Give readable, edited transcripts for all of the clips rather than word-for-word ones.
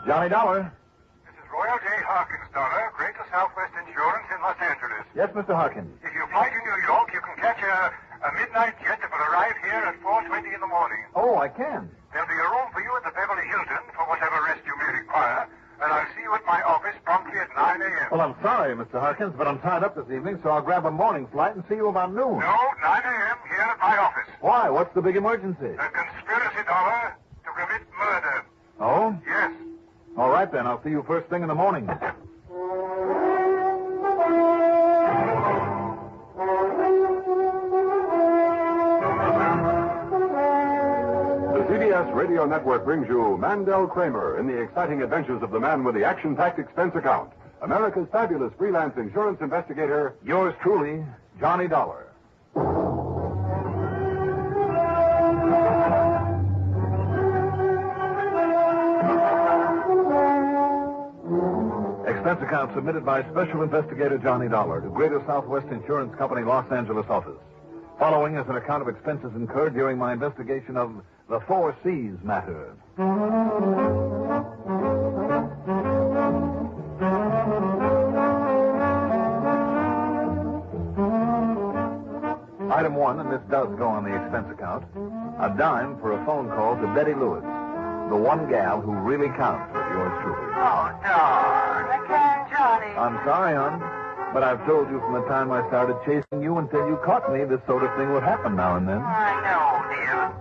Johnny Dollar. This is Royal J. Harkins, Dollar, Greater Southwest Insurance in Los Angeles. Yes, Mr. Harkins. If you fly to New York, you can catch a midnight jet that will arrive here at 4:20 in the morning. Oh, I can. There'll be a room for you at the Beverly Hilton for whatever rest you may require, and I'll see you at my office promptly at 9 a.m. Well, I'm sorry, Mr. Harkins, but I'm tied up this evening, so I'll grab a morning flight and see you about noon. No, 9 a.m. here at my office. Why? What's the big emergency? A conspiracy, Dollar, to commit murder. Oh? Yes. All right, then. I'll see you first thing in the morning. The CBS Radio Network brings you Mandel Kramer in the exciting adventures of the man with the action-packed expense account. America's fabulous freelance insurance investigator. Yours truly, Johnny Dollar. Expense account submitted by Special Investigator Johnny Dollar to Greater Southwest Insurance Company, Los Angeles office. Following is an account of expenses incurred during my investigation of the 4 C's matter. Item 1, and this does go on the expense account, a dime for a phone call to Betty Lewis, the one gal who really counts with yours truly. Oh, darn. I can't, Johnny. I'm sorry, hon, but I've told you from the time I started chasing you until you caught me, this sort of thing would happen now and then. I know, dear.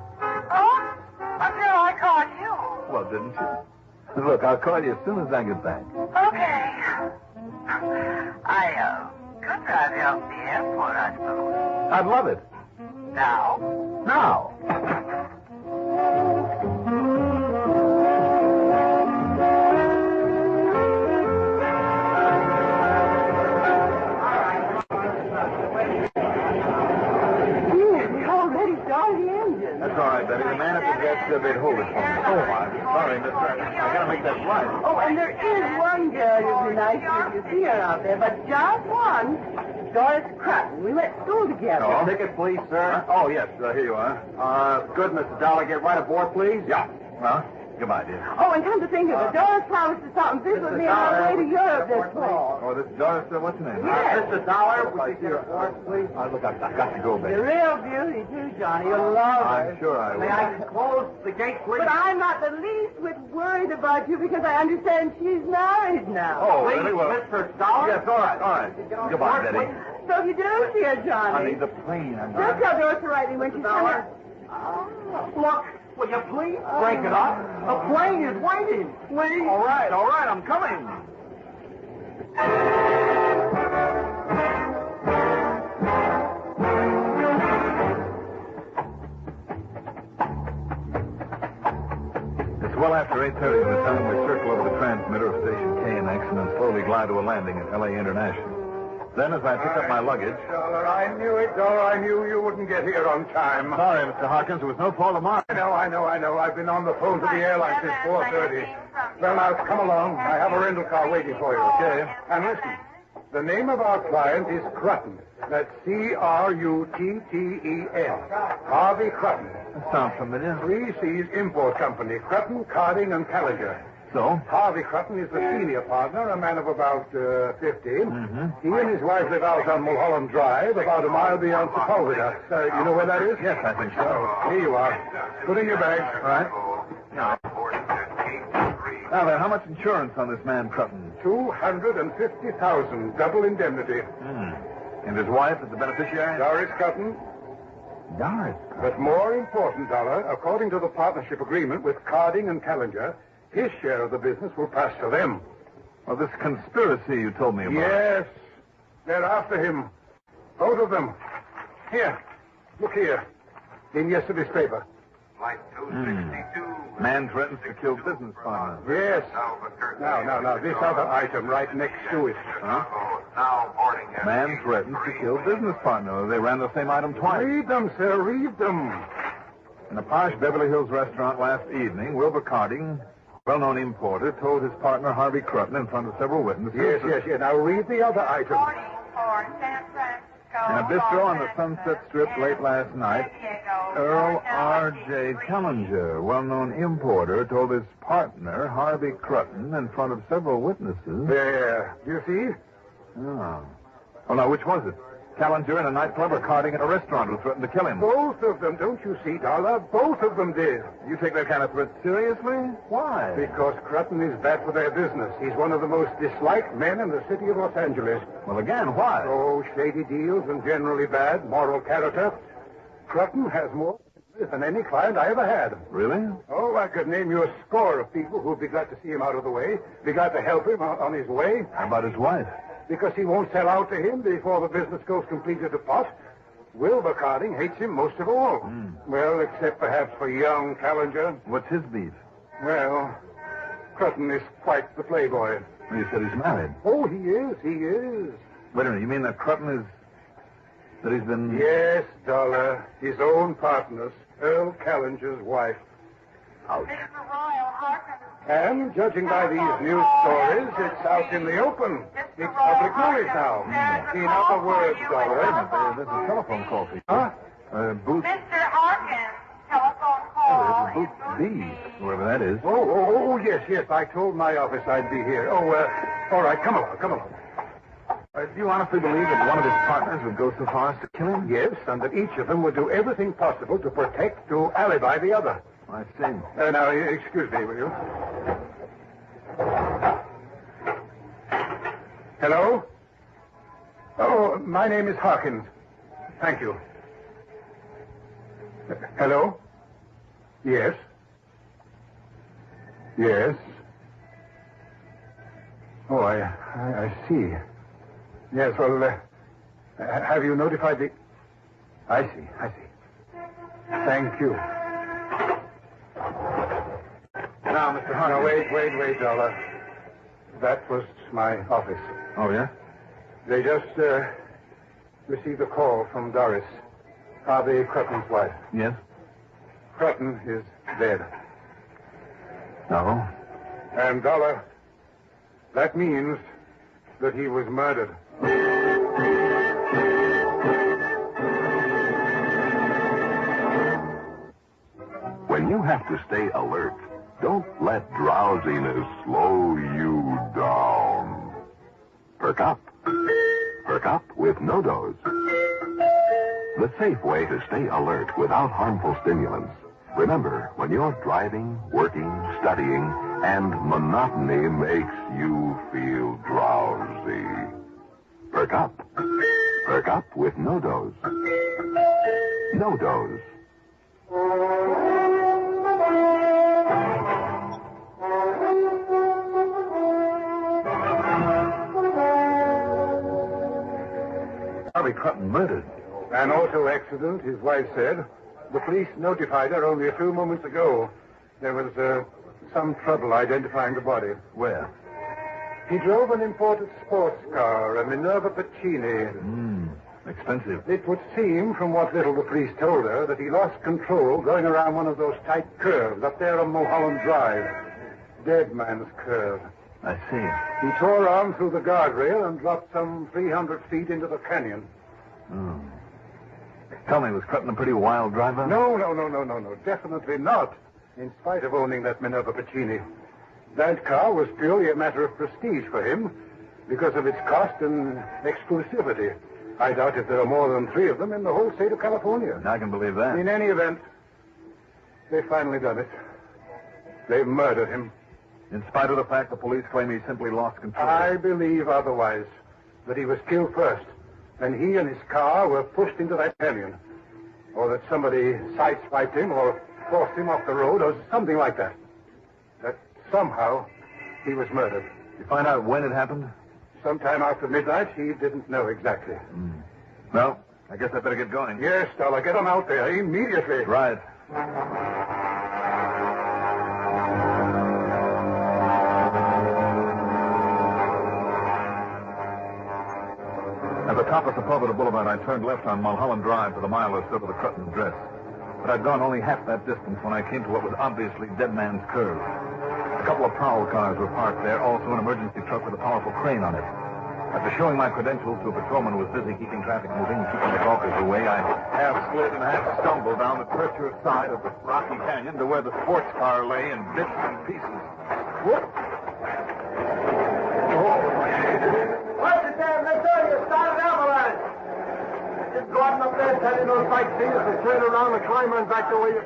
Oh, until I caught you. Well, didn't you? Look, I'll call you as soon as I get back. Okay. I could drive you up to the airport, I suppose. I'd love it. Now? Now. That's all right, Betty. The man at the desk said they'd hold it for me. Oh, I'm sorry, mister. I gotta make that flight. Oh, and there is one girl who'd be nice if you see her out there, but just one. Doris Crutton. We went to school together. Oh. Ticket, please, sir. Oh, yes. Here you are. Good, Mr. Dollar. Get right aboard, please. Yeah. Well, goodbye, dear. Oh, and come to think of it, Doris promised to stop and visit with me on our way to Europe this fall. Oh, this is Doris. What's your name? Yes. Mr. Dollar, would you get aboard, please? Look, I've got to go, Betty. You're a real beauty, too, Johnny. You'll love her. I'm sure I will. May I close the gate, please? But I'm not the least bit worried about you because I understand she's married now. Oh, really? Well, Mr. Dollar? Yes, all right. Goodbye, Betty. So if you do see her, Johnny. Honey, the plane. Just tell Doris to write me when she's coming. Look, will you please break it up? The plane is waiting. Please? All right, I'm coming. It's well after 8:30 by the time we circle over the transmitter of station KNX and then slowly glide to a landing at L.A. International. Then, as I pick up my luggage... Dollar, I knew it, Dollar. I knew you wouldn't get here on time. Sorry, Mr. Harkins. It was no fault of mine. I know. I've been on the phone to the airline since 4:30. Well, now, come along. I have a rental car waiting for you. Okay. And listen, the name of our client is Crutton. That's Crutten. Harvey Crutton. That sounds familiar. 3 C's Import Company. Crutton, Carding, and Callinger. So? Harvey Crutton is the senior partner, a man of about 50. Mm-hmm. He and his wife live out on Mulholland Drive, about a mile beyond Sepulveda. You know where that is? Yes, I think so. Oh, here you are. Put in your bag. All right. Now then, how much insurance on this man Crutton? $250,000, double indemnity. And his wife is the beneficiary? Doris Crutton. Doris. But more important, Dollar, according to the partnership agreement with Carding and Callinger, his share of the business will pass to them. Well, this conspiracy you told me about. Yes. They're after him. Both of them. Here. Look here. In yesterday's paper. Flight 262. Man threatens to kill business partner. Yes. Now, this other item right next to it. Huh? Now boarding. Man threatens to kill business partner. They ran the same item twice. Read them, sir. Read them. In a posh Beverly Hills restaurant last evening, Wilbur Carding, well-known importer, told his partner Harvey Crutton in front of several witnesses. Yes. Now read the other item. Boarding for San Francisco. In a bistro on the Sunset Strip late last night, Earl R.J. Kellinger, well-known importer, told his partner, Harvey Crutton, in front of several witnesses... There. Do you see? Oh. Oh, now, which was it? Kellinger in a nightclub or carting at a restaurant who threatened to kill him? Both of them, don't you see, Dollar? Both of them did. You take that kind of threat seriously? Why? Because Crutton is bad for their business. He's one of the most disliked men in the city of Los Angeles. Well, again, why? Oh, shady deals and generally bad moral character. Crutton has more than any client I ever had. Really? Oh, I could name you a score of people who'd be glad to see him out of the way, be glad to help him on his way. How about his wife? Because he won't sell out to him before the business goes completely to pot. Wilbur Carding hates him most of all. Well, except perhaps for young Kellinger. What's his beef? Well, Crutton is quite the playboy. You said he's married. Oh, he is. Wait a minute, you mean that Crutton is... that he's been... Yes, Dollar. His own partners, Earl Kellinger's wife. Ouch. And, judging by these news stories, it's out in the open. It's public knowledge now. In other words, Dollar... There's a telephone call for you. Huh? Booth... Mr. Harkins, telephone call. Booth B, whoever that is. Oh, yes. I told my office I'd be here. All right, come along. Do you honestly believe that one of his partners would go so far as to kill him? Yes, and that each of them would do everything possible to protect, to alibi the other. I see. Now, excuse me, will you? Hello? Oh, my name is Harkins. Thank you. Hello? Yes? Oh, I see. Yes, well, have you notified the... I see. Thank you. Now, Mr. Harkins... Now, wait, Dollar. That was my office. Oh, yeah? They just received a call from Doris, Harvey Crutton's wife. Yes? Crutton is dead. No. And, Dollar, that means that he was murdered. When you have to stay alert, don't let drowsiness slow you down. Perk up. Perk up with No Dose. The safe way to stay alert without harmful stimulants. Remember, when you're driving, working, studying, and monotony makes you feel drowsy. Perk up. Perk up with No Dose. No Dose. Harvey Crutton murdered. An auto accident, his wife said. The police notified her only a few moments ago. There was some trouble identifying the body. Where? He drove an imported sports car, a Minerva Pacini. Expensive. It would seem, from what little the police told her, that he lost control going around one of those tight curves up there on Mulholland Drive. Dead man's curve. I see. He tore on through the guardrail and dropped some 300 feet into the canyon. Oh. Tell me, was Crutton a pretty wild driver? No. Definitely not. In spite of owning that Minerva Pacini. That car was purely a matter of prestige for him because of its cost and exclusivity. I doubt if there are more than 3 of them in the whole state of California. I can believe that. In any event, they've finally done it. They've murdered him. In spite of the fact the police claim he simply lost control. I believe otherwise. That he was killed first. And he and his car were pushed into that canyon. Or that somebody sideswiped him or forced him off the road or something like that. That somehow he was murdered. You find out when it happened? Sometime after midnight. He didn't know exactly. Well, I guess I better get going. Yes, Dollar. Get him out there immediately. Right. At the top of Sepulveda Boulevard, I turned left on Mulholland Drive for the mile or so to the Crutton address. But I'd gone only half that distance when I came to what was obviously Dead Man's Curve. A couple of Powell cars were parked there, also an emergency truck with a powerful crane on it. After showing my credentials to a patrolman who was busy keeping traffic moving and keeping the gawkers away, I half slid and half stumbled down the treacherous side of the rocky canyon to where the sports car lay in bits and pieces. Whoop! What's it there, mister? You started avalanche. Just go out up there and tell you those sightseers to turn around and climb on back the way you...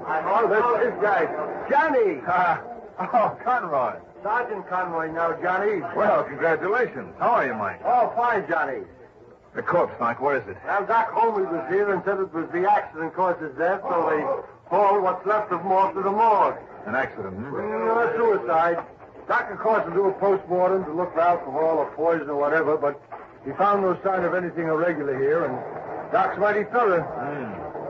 Oh, that's this guy. Johnny! Oh, Conroy. Sergeant Conroy now, Johnny. Well, congratulations. How are you, Mike? Oh, fine, Johnny. The corpse, Mike, where is it? Well, Doc Holmes was here and said it was the accident caused his death, so they hauled what's left of Mohr to the morgue. An accident, No, suicide. Doctor caused him to do a post-mortem to look for alcohol or poison or whatever, but he found no sign of anything irregular here, and Doc's mighty thorough.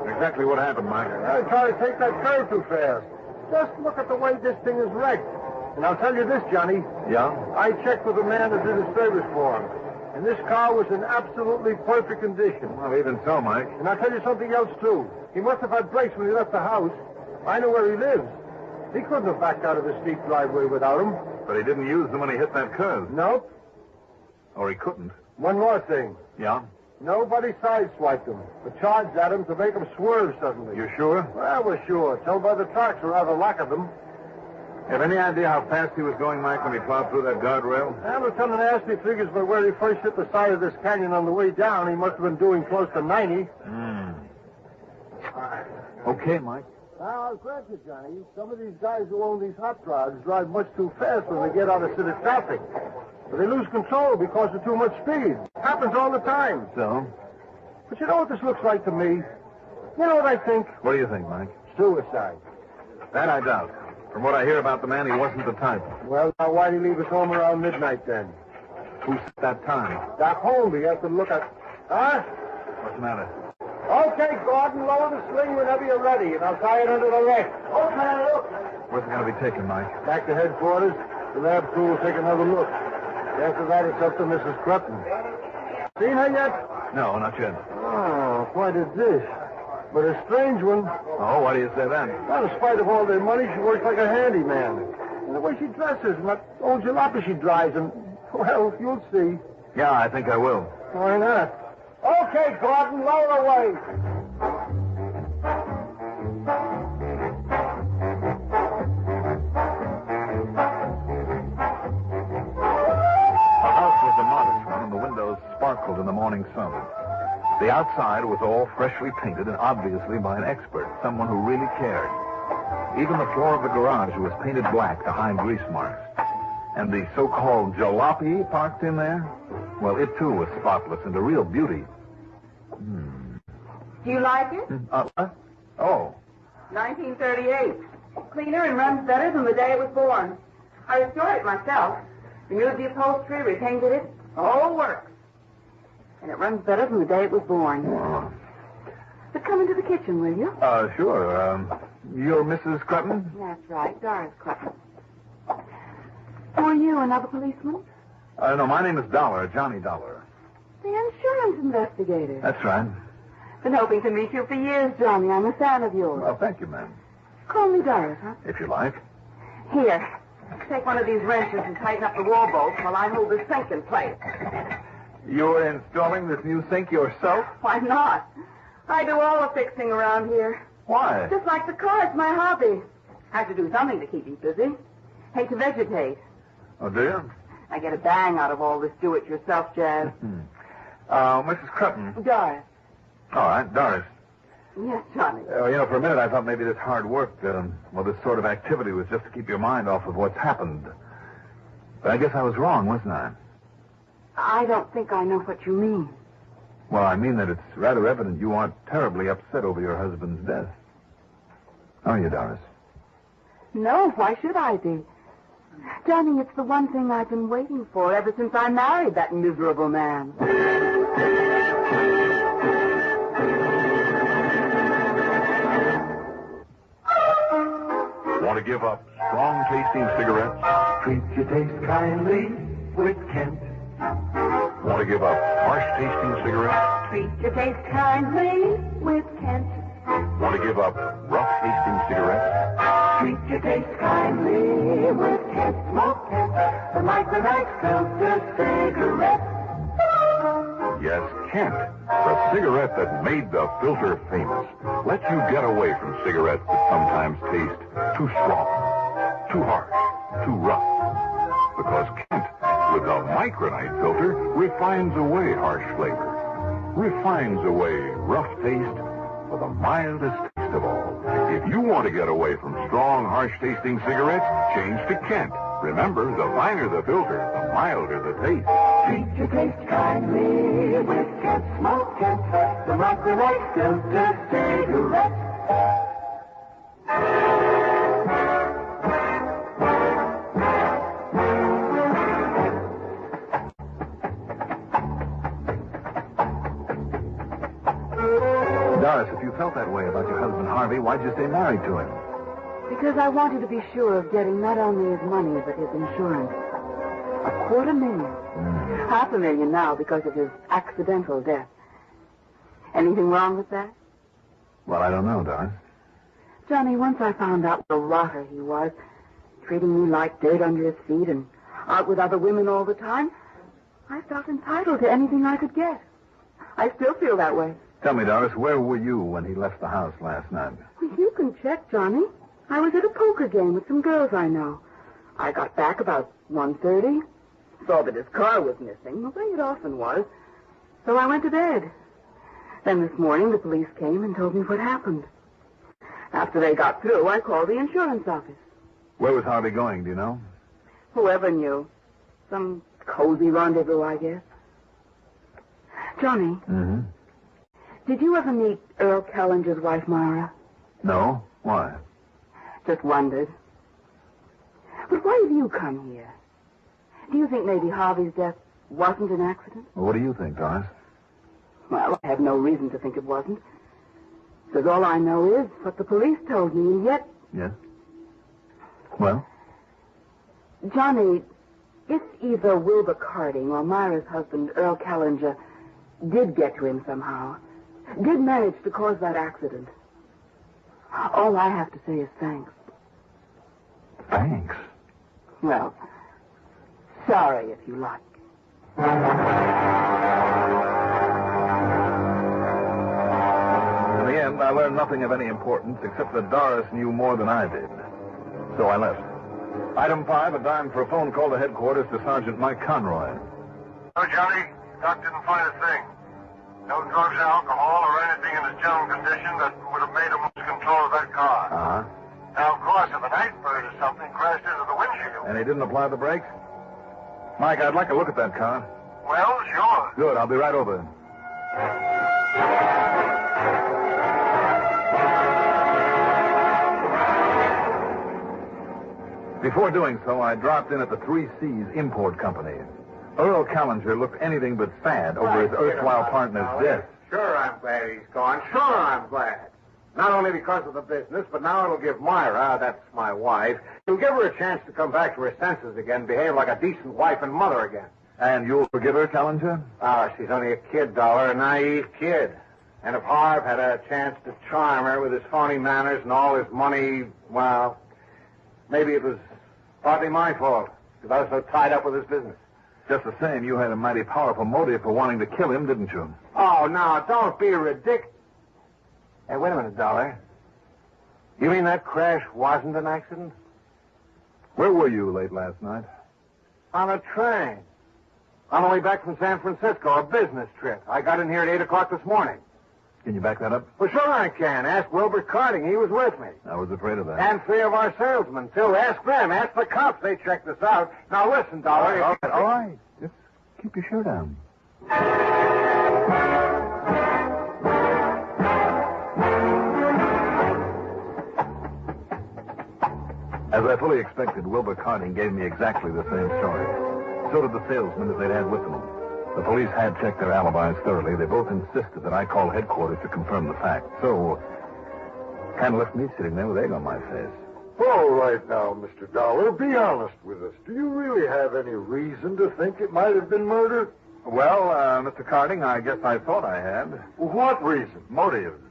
Exactly what happened, Mike. I try to take that curve too fast. Just look at the way this thing is wrecked. And I'll tell you this, Johnny. Yeah? I checked with the man that did his service for him. And this car was in absolutely perfect condition. Well, even so, Mike. And I'll tell you something else, too. He must have had brakes when he left the house. I know where he lives. He couldn't have backed out of the steep driveway without them. But he didn't use them when he hit that curve. Nope. Or he couldn't. One more thing. Yeah? Nobody sideswiped him, but charged at him to make him swerve suddenly. You sure? Well, we're sure. Tell by the tracks, or rather lack of them. Have any idea how fast he was going, Mike, when he plowed through that guardrail? Well, Lieutenant Ashley figures by where he first hit the side of this canyon on the way down, he must have been doing close to 90. Okay, Mike. Now, I'll grant you, Johnny, some of these guys who own these hot rods drive much too fast when they get out of city traffic. But they lose control because of too much speed. Happens all the time. So? But you know what this looks like to me? You know what I think? What do you think, Mike? Suicide. That I doubt. From what I hear about the man, he wasn't the type. Well, now, why'd he leave us home around midnight, then? Who set that time? Doc Holmes, he has to look at... Huh? What's the matter? Okay, Gordon, lower the sling whenever you're ready, and I'll tie it under the wreck. Okay. Where's it going to be taken, Mike? Back to headquarters. The lab crew will take another look. After that, it's up to Mrs. Crutton. Seen her yet? No, not yet. Oh, quite a dish. But a strange one. Oh, why do you say that? Well, in spite of all their money, she works like a handyman. And the way she dresses and that old jalopy she drives, and, well, you'll see. Yeah, I think I will. Why not? Okay, Gordon, lower away. The house was a modest one, and the windows sparkled in the morning sun. The outside was all freshly painted, and obviously by an expert, someone who really cared. Even the floor of the garage was painted black to hide grease marks. And the so-called jalopy parked in there, well, it too was spotless and a real beauty. Do you like it? What? Oh. 1938. Cleaner and runs better than the day it was born. I restored it myself. Renewed the upholstery, repainted it. All works. And it runs better than the day it was born. Oh. But come into the kitchen, will you? Sure. You're Mrs. Crutton? That's right, Doris Crutton. Who are you, another policeman? No, my name is Dollar, Johnny Dollar. The insurance investigator. That's right. Been hoping to meet you for years, Johnny. I'm a fan of yours. Well, thank you, ma'am. Call me Doris, huh? If you like. Here. Take one of these wrenches and tighten up the wall bolts while I hold this sink in place. You're installing this new sink yourself? Why not? I do all the fixing around here. Why? Just like the car, it's my hobby. Have to do something to keep me busy. Hate to vegetate. Oh, do you? I get a bang out of all this do-it-yourself jazz. Mrs. Crutton. Doris. All right, Doris. Yes, Johnny. For a minute I thought maybe this hard work, this sort of activity was just to keep your mind off of what's happened. But I guess I was wrong, wasn't I? I don't think I know what you mean. Well, I mean that it's rather evident you aren't terribly upset over your husband's death. Are you, Doris? No, why should I be? Johnny, it's the one thing I've been waiting for ever since I married that miserable man. Want to give up strong-tasting cigarettes? Treat your taste kindly with Kent. Want to give up harsh-tasting cigarettes? Treat your taste kindly with Kent. Want to give up rough-tasting cigarettes? Treat your taste kindly with Kent Smoke Kent, the micronite filter cigarette. Yes, Kent, the cigarette that made the filter famous, lets you get away from cigarettes that sometimes taste too strong, too harsh, too rough. Because Kent, with the micronite filter, refines away harsh flavor, refines away rough taste for the mildest taste of all. If you want to get away from strong, harsh-tasting cigarettes, change to Kent. Remember, the finer the filter, the milder the taste. Treat your taste kindly with Kent Smoke Kent, the micronite filter cigarette. Doris, if you felt that way about your husband Harvey, why'd you stay married to him? Because I wanted to be sure of getting not only his money, but his insurance. $250,000. $500,000 now because of his accidental death. Anything wrong with that? Well, I don't know, Doris. Johnny, once I found out what a rotter he was, treating me like dirt under his feet and out with other women all the time, I felt entitled to anything I could get. I still feel that way. Tell me, Doris, where were you when he left the house last night? You can check, Johnny. I was at a poker game with some girls I know. I got back about 1:30. Saw that his car was missing, the way it often was. So I went to bed. Then this morning the police came and told me what happened. After they got through, I called the insurance office. Where was Harvey going, do you know? Whoever knew. Some cozy rendezvous, I guess. Johnny. Mm-hmm. Did you ever meet Earl Callenger's wife, Myra? No. Why? Just wondered. But why have you come here? Do you think maybe Harvey's death wasn't an accident? Well, what do you think, Doris? Well, I have no reason to think it wasn't. Because all I know is what the police told me, and yet... Yes? Well? Johnny, if either Wilbur Carding or Myra's husband, Earl Callenger, did get to him somehow, did manage to cause that accident, all I have to say is thanks. Thanks? Well, sorry if you like. In the end, I learned nothing of any importance except that Doris knew more than I did. So I left. Item 5, a dime for a phone call to headquarters to Sergeant Mike Conroy. No, Johnny. Doc didn't find a thing. No drugs, alcohol, or anything in his general condition that would have made him lose control of that car. Uh-huh. Now, of course, if an iceberg or something crashed into the windshield. And he didn't apply the brakes? Mike, I'd like to look at that car. Well, sure. Good, I'll be right over. Before doing so, I dropped in at the 3 C's Import Company. Earl Callenger looked anything but sad over his erstwhile partner's death. Sure, I'm glad he's gone. Sure, I'm glad. Not only because of the business, but now it'll give Myra, that's my wife, it'll give her a chance to come back to her senses again, behave like a decent wife and mother again. And you'll forgive her, Callenger? Oh, she's only a kid, Dollar, a naive kid. And if Harv had a chance to charm her with his phony manners and all his money, well, maybe it was partly my fault, because I was so tied up with his business. Just the same, you had a mighty powerful motive for wanting to kill him, didn't you? Oh, now, don't be ridiculous. Hey, wait a minute, Dollar. You mean that crash wasn't an accident? Where were you late last night? On a train. On the way back from San Francisco, a business trip. I got in here at 8 o'clock this morning. Can you back that up? Well, sure I can. Ask Wilbur Carding. He was with me. I was afraid of that. And 3 of our salesmen, too. Ask them. Ask the cops. They checked us out. Now, listen, Dollar. All right. Just keep your shirt on. As I fully expected, Wilbur Carding gave me exactly the same story. So did the salesmen that they'd had with them. The police had checked their alibis thoroughly. They both insisted that I call headquarters to confirm the fact. So, kind of left me sitting there with egg on my face. All right now, Mr. Dollar, be honest with us. Do you really have any reason to think it might have been murder? Well, Mr. Carding, I guess I thought I had. What reason? Motives.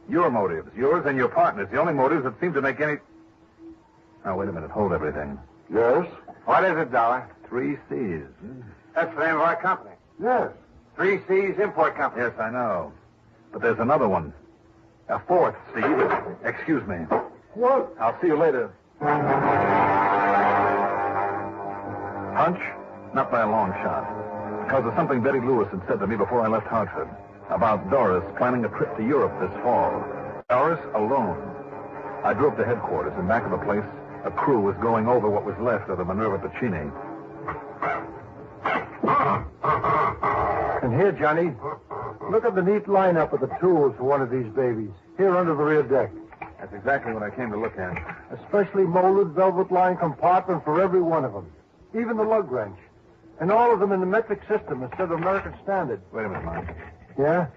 Your motives. Yours and your partner's. The only motives that seem to make any... Now, wait a minute. Hold everything. Yes? What is it, Dollar? 3 C's. That's the name of our company. Yes. 3 C's Import Company. Yes, I know. But there's another one. A 4th C. Excuse me. What? I'll see you later. Hunch? Not by a long shot. Because of something Betty Lewis had said to me before I left Hartford. About Doris planning a trip to Europe this fall. Doris alone. I drove to headquarters, and back of the place, a crew was going over what was left of the Minerva Pacini. And here, Johnny, look at the neat lineup of the tools for one of these babies. Here under the rear deck. That's exactly what I came to look at. A specially molded velvet-lined compartment for every one of them. Even the lug wrench. And all of them in the metric system instead of American standard. Wait a minute, Mike. Yeah?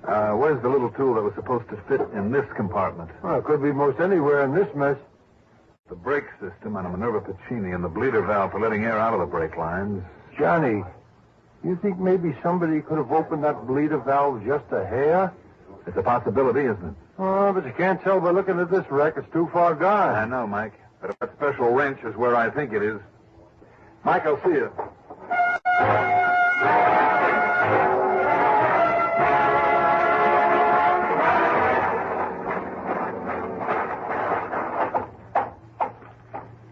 Where's the little tool that was supposed to fit in this compartment? Well, it could be most anywhere in this mess. The brake system on a Minerva Pacini and the bleeder valve for letting air out of the brake lines. Johnny, you think maybe somebody could have opened that bleeder valve just a hair? It's a possibility, isn't it? Oh, but you can't tell by looking at this wreck. It's too far gone. I know, Mike. But if that special wrench is where I think it is. Mike, I'll see you.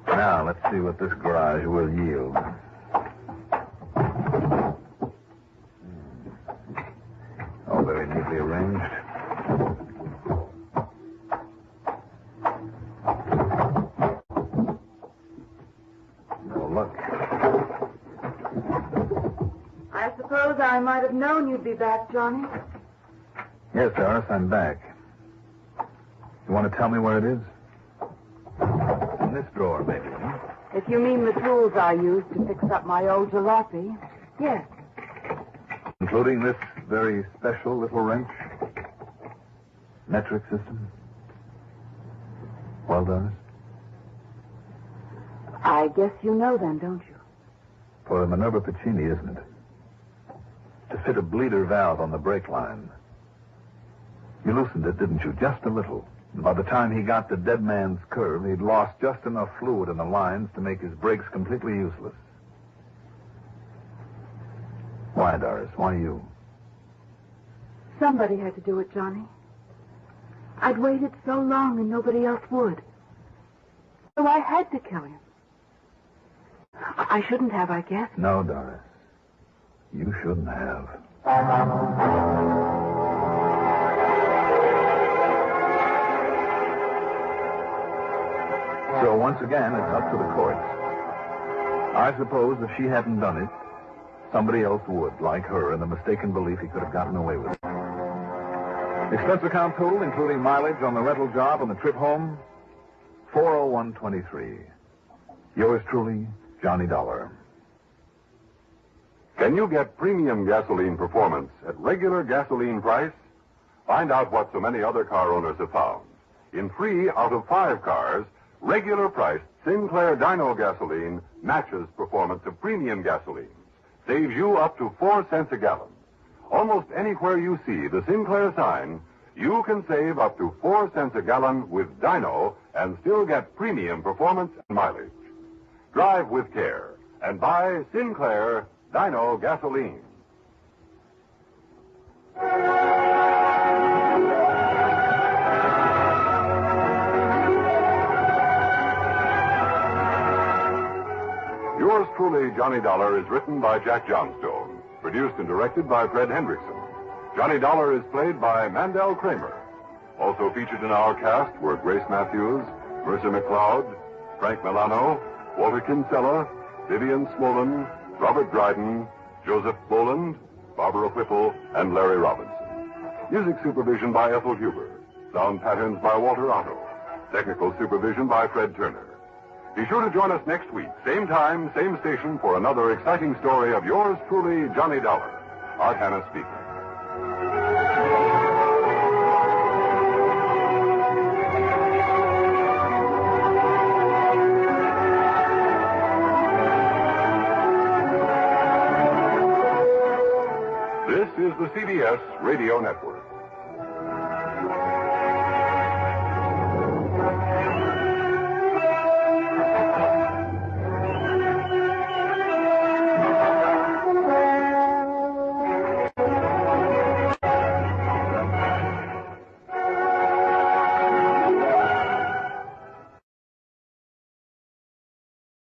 Now, let's see what this garage will yield. All very neatly arranged. No luck. I suppose I might have known you'd be back, Johnny. Yes, Doris, I'm back. You want to tell me where it is? In this drawer, maybe. If you mean the tools I used to fix up my old jalopy, yes. Including this very special little wrench? Metric system? Well, Doris? I guess you know then, don't you? For a Minerva Pacini, isn't it? To fit a bleeder valve on the brake line. You loosened it, didn't you? Just a little. And by the time he got to dead man's curve, he'd lost just enough fluid in the lines to make his brakes completely useless. Why, Doris? Why you? Somebody had to do it, Johnny. I'd waited so long and nobody else would. So I had to kill him. I shouldn't have, I guess. No, Doris. You shouldn't have. So once again, it's up to the courts. I suppose if she hadn't done it, somebody else would, like her, in the mistaken belief he could have gotten away with it. Expense account total, including mileage on the rental job and the trip home, $401.23. Yours truly, Johnny Dollar. Can you get premium gasoline performance at regular gasoline price? Find out what so many other car owners have found. In 3 out of 5 cars, regular priced Sinclair Dyno gasoline matches performance of premium gasoline. Saves you up to 4 cents a gallon. Almost anywhere you see the Sinclair sign, you can save up to 4 cents a gallon with Dyno and still get premium performance and mileage. Drive with care and buy Sinclair Dyno gasoline. Yours truly, Johnny Dollar, is written by Jack Johnstone, produced and directed by Fred Hendrickson. Johnny Dollar is played by Mandel Kramer. Also featured in our cast were Grace Matthews, Mercer McLeod, Frank Milano, Walter Kinsella, Vivian Smolin, Robert Dryden, Joseph Boland, Barbara Whipple, and Larry Robinson. Music supervision by Ethel Huber. Sound patterns by Walter Otto. Technical supervision by Fred Turner. Be sure to join us next week, same time, same station, for another exciting story of yours truly, Johnny Dollar. Art Hanna speaking. This is the CBS Radio Network.